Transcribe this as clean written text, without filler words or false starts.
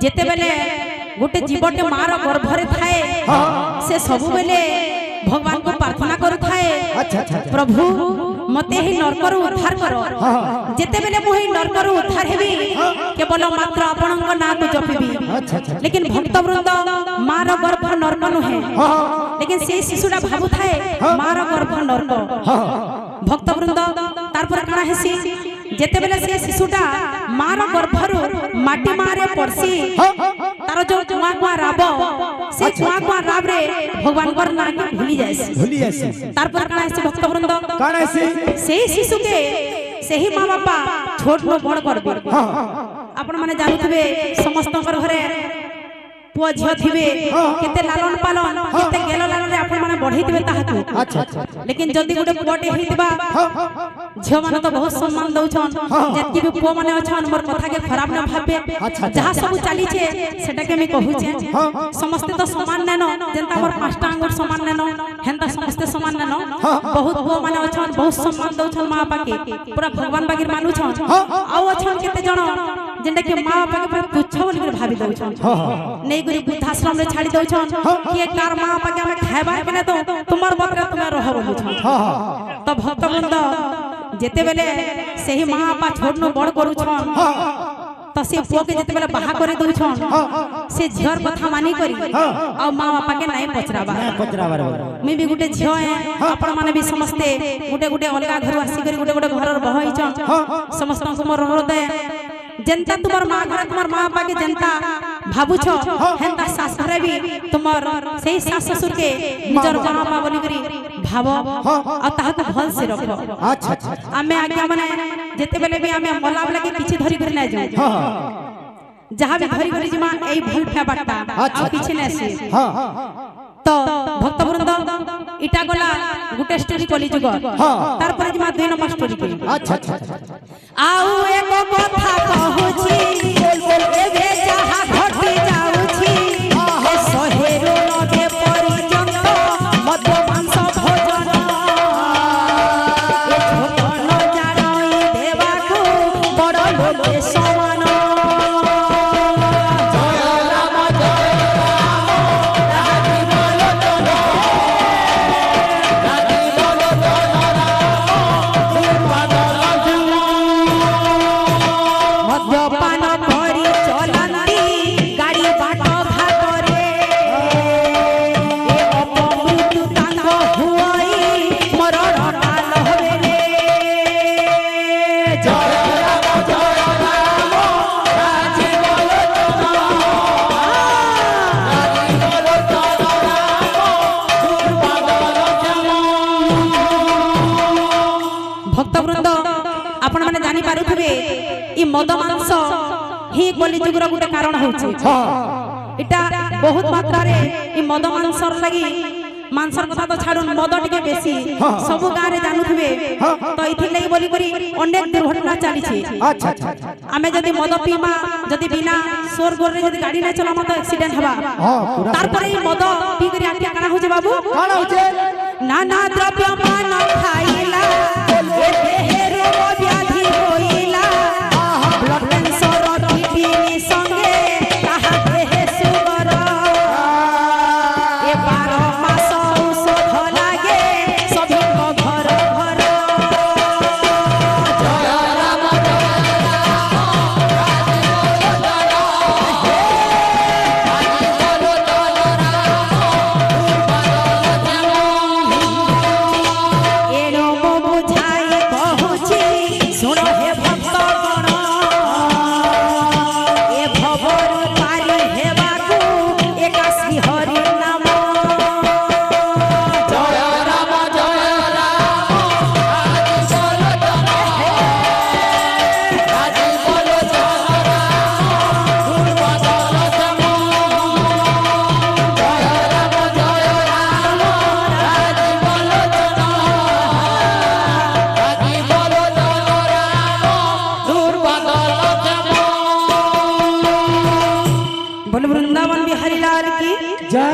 जेते बेले गोटे जीवटे मार गर्भरे थाए से सब बेले भगवान को प्रार्थना करू थाए प्रभु मते ही नरकर उद्धार करो जेते बेले मु ही नरकर उद्धार हेबी केवल मात्र आपनक नाम को जपिबी लेकिन भक्त वृंद मार गर्भ नरक नुहे लेकिन से शिशुडा भाबु थाए मार गर्भ नरक भक्त वृंद तारपर काना हेसी जेते बेले से शिशुटा मार गर्भरु माटी मारे पड़सी तार जो कुआ कुआ राब से कुआ कुआ राब रे भगवान कर नाम के भूली जायसी तारपर काना हेसी भक्त वृंद काना हेसी से शिशु के सेही मां बापा छोट नो बड़ करबे आपण माने जानुथिबे समस्त घरे पुआ झियो थिबे केते लालन पालन केते गेलो लालन रे आपण माने बढ़ई दिबे ताहाकू लेकिन जदी गुटे पुआटे हेतिबा झियो माने तो बहुत सम्मान दउछन जति भी पुआ माने अछन मोर कथा के खराब न भाबे जहा सब चाली छे सेटा के मी कहू छे समस्त तो समान नेनो जेंता मोर पांचटा अंगुर समान नेनो हेंता समस्त समान नेनो बहुत पुआ माने अछन बहुत सम्मान दउछन मां बापा के पूरा भगवान बागिर मानु छन आउ अछन केते जण जेंटा के मां बापा के पूरा तुच्छ बोली भाबी दउछन नै गुरु वृद्धाश्रम रे छाड़ी दउछन के कार मां बापा के हम खायबा के ने तो तुमार बकरा तुम रह बोलुछन तो भक्त वृंद जेते बेले सेही मां बापा छोड़नो बड़ करूछन तो से पुआ के जेते बेले बाहा करे दउछन से झियर कथा मानी करी आ मां बापा के नै पचराबा मी भी गुटे झियो है आपण माने भी समस्ते गुटे गुटे अलगा घर आसी करी गुटे गुटे घर बहइछन समस्त को मोर हृदय जनता तुमर मां घर तुमर मां बापा के जनता भाबु छ हेंता सास घरे भी तुमर सेही सास ससुर के निजर मां बापा बोली करी भाव आ ताहा को भल से रखो अच्छा आमे आज्ञा माने जेते बेले भी आमे मला वाला के पीछे धरी कर नै जाऊ जहां भी धरी कर जिमा एई भल फे बाटा आ पीछे नै से तो भक्त वृंद इटा गला गुटे स्टोरी कली जुग तार पर जिमा 2 नंबर स्टोरी कली अच्छा आउ एको कथा कहू छी बोल एबे जहां घटी जाऊ छी ए सहेरो नदे परिजन मध्य मांस भोजन ए छोटन जारई देवा को बड़ लोके समान मद मांस ही कलिजुगर गोटे कारण होछि इटा बहुत मात्रा रे ई मद मांसर लगी मांसर कथा तो छाड़न मद टिके बेसी सब गां रे जानुथिबे तो इथि लई बोली करी अनेक दुर्घटना चली छी अच्छा आमे जदी मद पीमा जदी बिना सोर गोर रे जदी गाड़ी नै चलामा तो एक्सीडेंट हबा तार पर ई मद पी करी आके काना होजे बाबू काना होजे नाना द्रव्य मान खाय